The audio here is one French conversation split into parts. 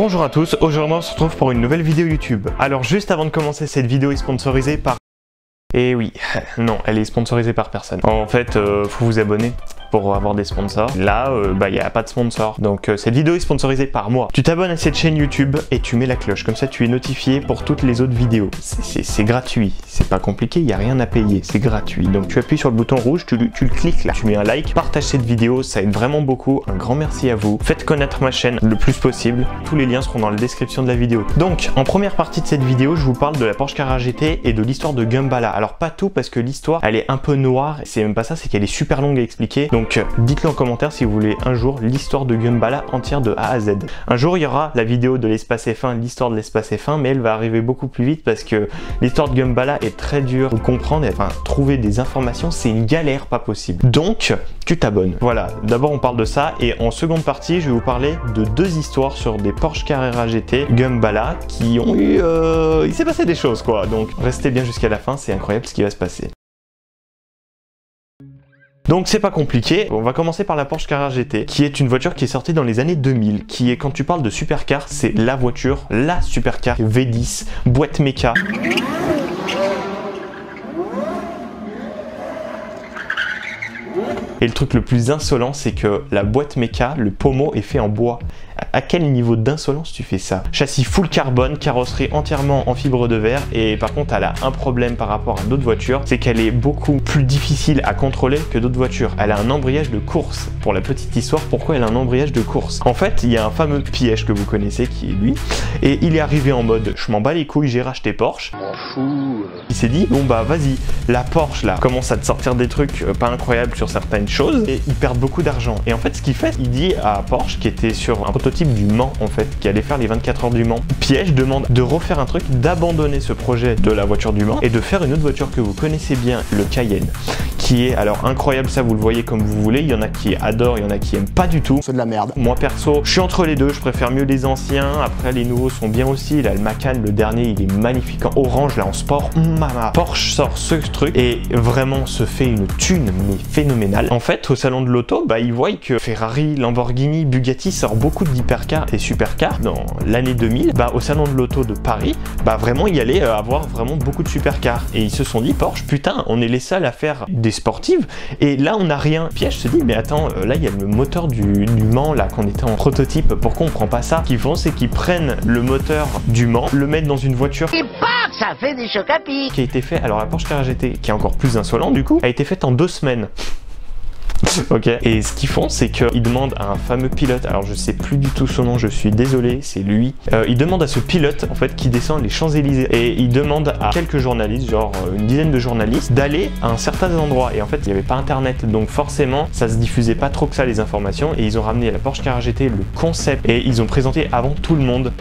Bonjour à tous, aujourd'hui on se retrouve pour une nouvelle vidéo YouTube. Alors juste avant de commencer, cette vidéo est sponsorisée par... Et oui, non, elle est sponsorisée par personne. En fait, faut vous abonner pour avoir des sponsors. Là, il n'y a pas de sponsor. Donc cette vidéo est sponsorisée par moi. Tu t'abonnes à cette chaîne YouTube et tu mets la cloche. Comme ça, tu es notifié pour toutes les autres vidéos. C'est gratuit. C'est pas compliqué, il n'y a rien à payer. C'est gratuit. Donc tu appuies sur le bouton rouge, tu le cliques là. Tu mets un like, partage cette vidéo, ça aide vraiment beaucoup. Un grand merci à vous. Faites connaître ma chaîne le plus possible. Tous les liens seront dans la description de la vidéo. Donc, en première partie de cette vidéo, je vous parle de la Porsche Carrera GT et de l'histoire de Gumball. Alors pas tout parce que l'histoire, elle est un peu noire. C'est même pas ça, c'est qu'elle est super longue à expliquer. Donc dites-le en commentaire si vous voulez un jour l'histoire de Gumball entière de A à Z. Un jour, il y aura la vidéo de l'espace F1, l'histoire de l'espace F1, mais elle va arriver beaucoup plus vite parce que l'histoire de Gumball est très dure à comprendre. Et, enfin, trouver des informations, c'est une galère pas possible. Donc, tu t'abonnes. Voilà, d'abord on parle de ça et en seconde partie, je vais vous parler de deux histoires sur des Porsche Carrera GT Gumball qui ont eu... il s'est passé des choses quoi, donc restez bien jusqu'à la fin, c'est incroyable ce qui va se passer. Donc c'est pas compliqué, on va commencer par la Porsche Carrera GT, qui est une voiture qui est sortie dans les années 2000, qui est, quand tu parles de supercar, c'est la voiture, la supercar V10, boîte méca. Et le truc le plus insolent, c'est que la boîte méca, le pommeau est fait en bois. À quel niveau d'insolence tu fais ça? Châssis full carbone, carrosserie entièrement en fibre de verre, et par contre elle a un problème par rapport à d'autres voitures, c'est qu'elle est beaucoup plus difficile à contrôler que d'autres voitures. Elle a un embrayage de course. Pour la petite histoire, pourquoi elle a un embrayage de course? En fait, il y a un fameux piège que vous connaissez qui est lui, et il est arrivé en mode je m'en bats les couilles, j'ai racheté Porsche. M'en fous. Il s'est dit bon bah vas-y, la Porsche là commence à te sortir des trucs pas incroyables sur certaines choses, et ils perdent beaucoup d'argent. Et en fait ce qu'il fait, il dit à Porsche qui était sur un prototype du Mans en fait, qui allait faire les 24 heures du Mans. Piège demande de refaire un truc, d'abandonner ce projet de la voiture du Mans et de faire une autre voiture que vous connaissez bien, le Cayenne, qui est alors incroyable, ça vous le voyez comme vous voulez, il y en a qui adorent, il y en a qui aiment pas du tout. C'est de la merde. Moi perso, je suis entre les deux, je préfère mieux les anciens, après les nouveaux sont bien aussi, là le Macan, le dernier, il est magnifique en orange, là en sport, mama. Porsche sort ce truc et vraiment se fait une thune, mais phénoménale. En fait, au salon de l'auto, ils voient que Ferrari, Lamborghini, Bugatti sort beaucoup d'hypercars et supercars dans l'année 2000. Au salon de l'auto de Paris, vraiment il y allait avoir vraiment beaucoup de supercars. Et ils se sont dit, Porsche, putain, on est les seuls à faire des sportives et là on n'a rien. Piège se dit, mais attends, là il y a le moteur du Mans là qu'on était en prototype, pourquoi on prend pas ça? Ce qu'ils font, c'est qu'ils prennent le moteur du Mans, le mettent dans une voiture et bam, ça fait des chocs à pic qui a été fait. Alors la Porsche Carrera GT, qui est encore plus insolent du coup, a été faite en 2 semaines. Ok. Et ce qu'ils font, c'est qu'ils demandent à un fameux pilote, alors je sais plus du tout son nom, je suis désolé, c'est lui. Ils demandent à ce pilote, en fait, qui descend les Champs-Élysées, et ils demandent à quelques journalistes, genre une dizaine de journalistes, d'aller à un certain endroit. Et en fait, il n'y avait pas internet, donc forcément, ça se diffusait pas trop que ça les informations, et ils ont ramené à la Porsche Carrera GT le concept, et ils ont présenté avant tout le monde.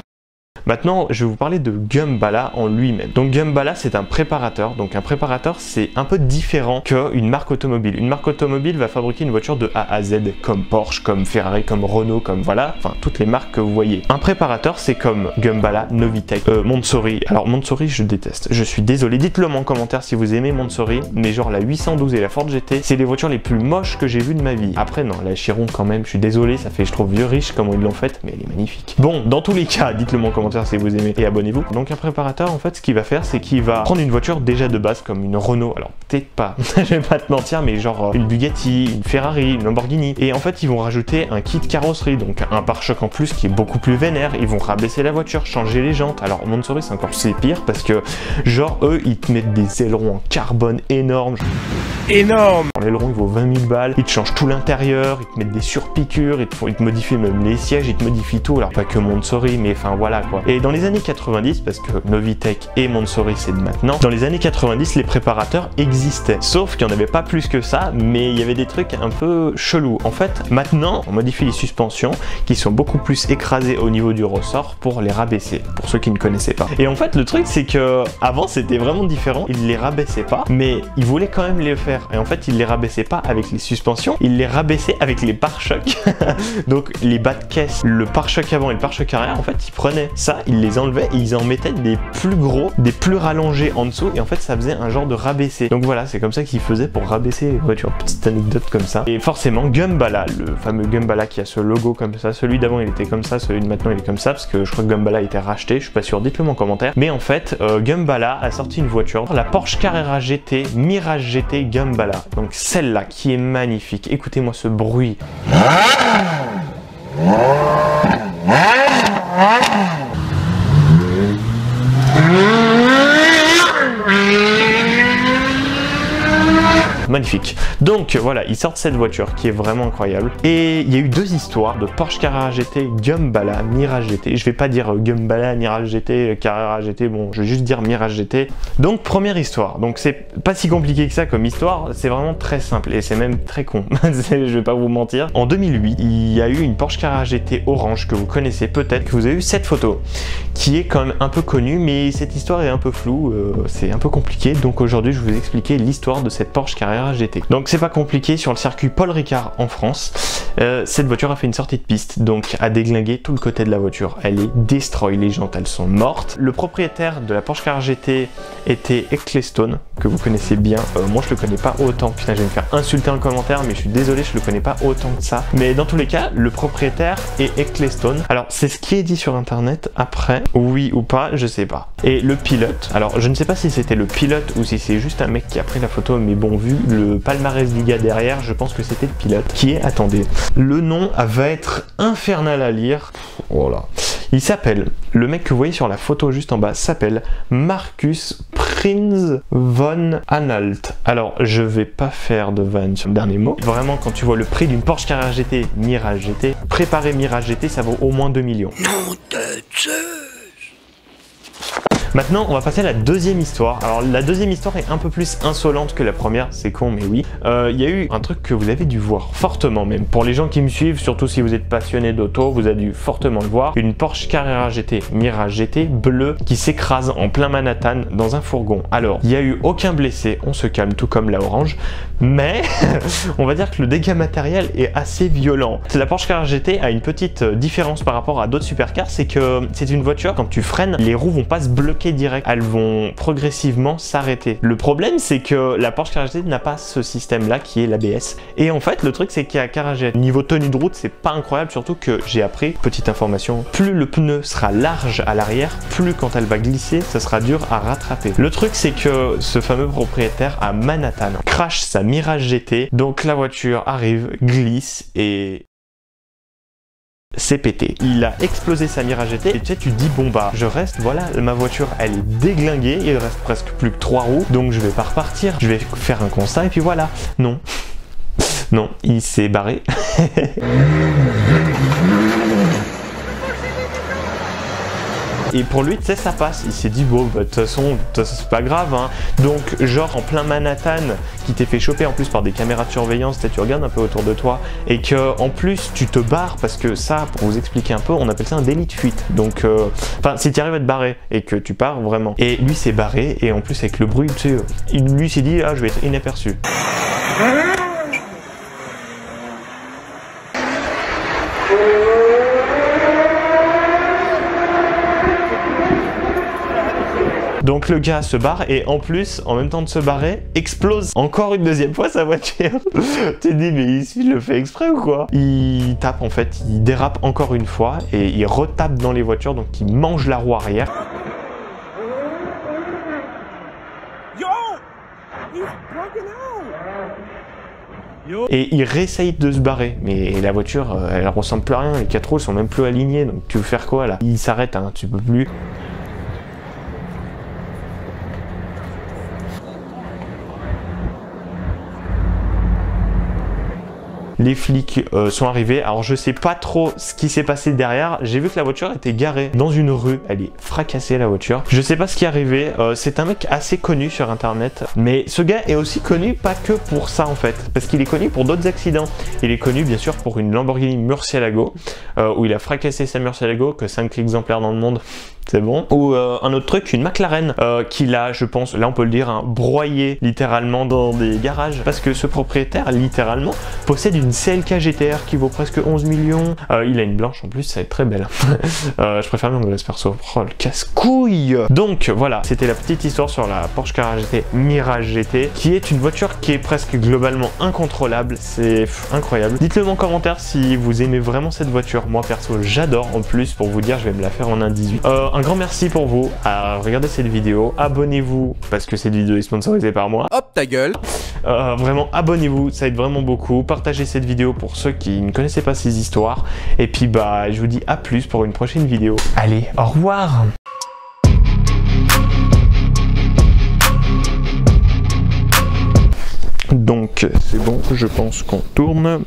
Maintenant, je vais vous parler de Gumball en lui-même. Donc Gumball, c'est un préparateur. Donc un préparateur, c'est un peu différent qu'une marque automobile. Une marque automobile va fabriquer une voiture de A à Z, comme Porsche, comme Ferrari, comme Renault, comme voilà, enfin toutes les marques que vous voyez. Un préparateur, c'est comme Gumball, Novitec, Montsori. Alors Montsori, je déteste. Je suis désolé. Dites-le moi en commentaire si vous aimez Montsori. Mais genre la 812 et la Ford GT, c'est les voitures les plus moches que j'ai vues de ma vie. Après non, la Chiron quand même, je suis désolé, ça fait je trouve vieux riche comment ils l'ont faite, mais elle est magnifique. Bon, dans tous les cas, dites-le moi en commentaire si vous aimez et abonnez-vous. Donc un préparateur, en fait, ce qu'il va faire, c'est qu'il va prendre une voiture déjà de base comme une Renault, alors peut-être pas, je vais pas te mentir, mais genre une Bugatti, une Ferrari, une Lamborghini, et en fait ils vont rajouter un kit carrosserie, donc un pare-choc en plus qui est beaucoup plus vénère. Ils vont rabaisser la voiture, changer les jantes. Alors Montsori, c'est encore pire parce que genre eux ils te mettent des ailerons en carbone énormes. L'aileron il vaut 20 000 balles, ils te changent tout l'intérieur, ils te mettent des surpiqûres, ils te modifient même les sièges, ils te modifient tout. Alors pas que Montsori, mais enfin voilà quoi. Et dans les années 90, parce que Novitec et Montsori c'est de maintenant, dans les années 90 les préparateurs existaient, sauf qu'il n'y en avait pas plus que ça, mais il y avait des trucs un peu chelous. En fait maintenant on modifie les suspensions qui sont beaucoup plus écrasées au niveau du ressort pour les rabaisser, pour ceux qui ne connaissaient pas. Et en fait le truc c'est que avant c'était vraiment différent, ils les rabaissaient pas, mais ils voulaient quand même les faire. Et en fait ils les rabaissaient pas avec les suspensions, ils les rabaissaient avec les pare-chocs. Donc les bas de caisse, le pare-choc avant et le pare-choc arrière, en fait ils prenaient ça, ils les enlevaient et ils en mettaient des plus gros, des plus rallongés en dessous, et en fait ça faisait un genre de rabaissé. Donc voilà, c'est comme ça qu'ils faisaient pour rabaisser les voitures. Petite anecdote comme ça. Et forcément, Gumballa, le fameux Gumballa qui a ce logo comme ça, celui d'avant il était comme ça, celui de maintenant il est comme ça, parce que je crois que Gumballa a été racheté, je suis pas sûr, dites-le moi en commentaire. Mais en fait, Gumballa a sorti une voiture, la Porsche Carrera GT, Mirage GT Gumballa. Donc celle-là qui est magnifique. Écoutez-moi ce bruit. Magnifique. Donc voilà, ils sortent cette voiture qui est vraiment incroyable. Et il y a eu deux histoires de Porsche Carrera GT, Gumballa, Mirage GT. Je vais pas dire Gumballa, Mirage GT, Carrera GT, bon, je vais juste dire Mirage GT. Donc première histoire. Donc c'est pas si compliqué que ça comme histoire, c'est vraiment très simple et c'est même très con. Je vais pas vous mentir. En 2008, il y a eu une Porsche Carrera GT orange que vous connaissez peut-être, que vous avez eu cette photo, qui est quand même un peu connue, mais cette histoire est un peu floue, c'est un peu compliqué. Donc aujourd'hui, je vais vous expliquer l'histoire de cette Porsche Carrera GT. Donc c'est pas compliqué, sur le circuit Paul Ricard en France, cette voiture a fait une sortie de piste, donc a déglingué tout le côté de la voiture. Elle est destroy, les jantes elles sont mortes. Le propriétaire de la Porsche Carrera GT était Ecclestone, que vous connaissez bien. Moi je le connais pas autant, putain je vais me faire insulter en commentaire, mais je suis désolé, je le connais pas autant que ça. Mais dans tous les cas, le propriétaire est Ecclestone. Alors c'est ce qui est dit sur internet, après, oui ou pas, je sais pas. Et le pilote, alors je ne sais pas si c'était le pilote ou si c'est juste un mec qui a pris la photo, mais bon, vu le palmarès du gars derrière, je pense que c'était le pilote qui est, attendez, le nom va être infernal à lire. Voilà. Il s'appelle, le mec que vous voyez sur la photo juste en bas s'appelle Marcus Prinz von Anhalt. Alors, je vais pas faire de vanne sur le dernier mot. Vraiment, quand tu vois le prix d'une Porsche Carrera GT, Mirage GT, préparer Mirage GT, ça vaut au moins 2 millions. Non de Zeus. Maintenant, on va passer à la deuxième histoire. Alors, la deuxième histoire est un peu plus insolente que la première, c'est con, mais oui. Il y a eu un truc que vous avez dû voir, fortement même. Pour les gens qui me suivent, surtout si vous êtes passionné d'auto, vous avez dû fortement le voir. Une Porsche Carrera GT, Mirage GT, bleue, qui s'écrase en plein Manhattan dans un fourgon. Alors, il n'y a eu aucun blessé, on se calme, tout comme la orange, mais on va dire que le dégât matériel est assez violent. La Porsche Carrera GT a une petite différence par rapport à d'autres supercars, c'est que c'est une voiture, quand tu freines, les roues vont pas se bloquer direct, elles vont progressivement s'arrêter. Le problème c'est que la Porsche Carrera GT n'a pas ce système là qui est l'ABS, et en fait le truc c'est qu'il y a Carrera GT, niveau tenue de route c'est pas incroyable, surtout que j'ai appris, petite information, plus le pneu sera large à l'arrière, plus quand elle va glisser ça sera dur à rattraper. Le truc c'est que ce fameux propriétaire à Manhattan crash sa Mirage GT, donc la voiture arrive, glisse et c'est pété. Il a explosé sa Mirage GT et tu sais, tu te dis bon bah je reste, voilà, ma voiture elle est déglinguée, il reste presque plus que 3 roues, donc je vais pas repartir, je vais faire un constat et puis voilà. Non. Non, il s'est barré. Et pour lui, tu sais, ça passe. Il s'est dit, bon, bah, de toute façon, c'est pas grave, hein. Donc, genre, en plein Manhattan, qui t'est fait choper en plus par des caméras de surveillance, tu regardes un peu autour de toi, et que en plus, tu te barres, parce que ça, pour vous expliquer un peu, on appelle ça un délit de fuite. Donc, enfin, si tu arrives à te barrer, et que tu pars vraiment. Et lui s'est barré, et en plus, avec le bruit, tu sais, lui s'est dit, ah, je vais être inaperçu. Donc le gars se barre et en plus, en même temps de se barrer, explose encore une deuxième fois sa voiture. Tu te dis mais ici il le fait exprès ou quoi? Il tape en fait, il dérape encore une fois et il retape dans les voitures, donc il mange la roue arrière. Et il réessaye de se barrer, mais la voiture elle ressemble plus à rien, les 4 roues sont même plus alignées, donc tu veux faire quoi là? Il s'arrête, hein, tu peux plus. Les flics sont arrivés, alors je sais pas trop ce qui s'est passé derrière, j'ai vu que la voiture était garée dans une rue, elle est fracassée la voiture. Je sais pas ce qui est arrivé, c'est un mec assez connu sur internet, mais ce gars est aussi connu pas que pour ça en fait, parce qu'il est connu pour d'autres accidents. Il est connu bien sûr pour une Lamborghini Murcielago, où il a fracassé sa Murcielago, que 5 exemplaires dans le monde. c'est bon. Ou un autre truc, une McLaren qu'il a, je pense, là on peut le dire, hein, broyé littéralement dans des garages, parce que ce propriétaire littéralement possède une CLK GTR qui vaut presque 11 millions. Il a une blanche en plus, ça va être très belle. Je préfère bien anglaise perso. Oh le casse-couille. Donc voilà, c'était la petite histoire sur la Porsche Carrera GT Mirage GT, qui est une voiture qui est presque globalement incontrôlable. C'est incroyable. Dites-le moi en commentaire si vous aimez vraiment cette voiture. Moi perso j'adore. En plus, pour vous dire, je vais me la faire en 1.18. Un grand merci pour vous à regarder cette vidéo. Abonnez-vous parce que cette vidéo est sponsorisée par moi. Hop ta gueule. Vraiment abonnez-vous, ça aide vraiment beaucoup. Partagez cette vidéo pour ceux qui ne connaissaient pas ces histoires. Et puis bah je vous dis à plus pour une prochaine vidéo. Allez, au revoir. Donc c'est bon, je pense qu'on tourne.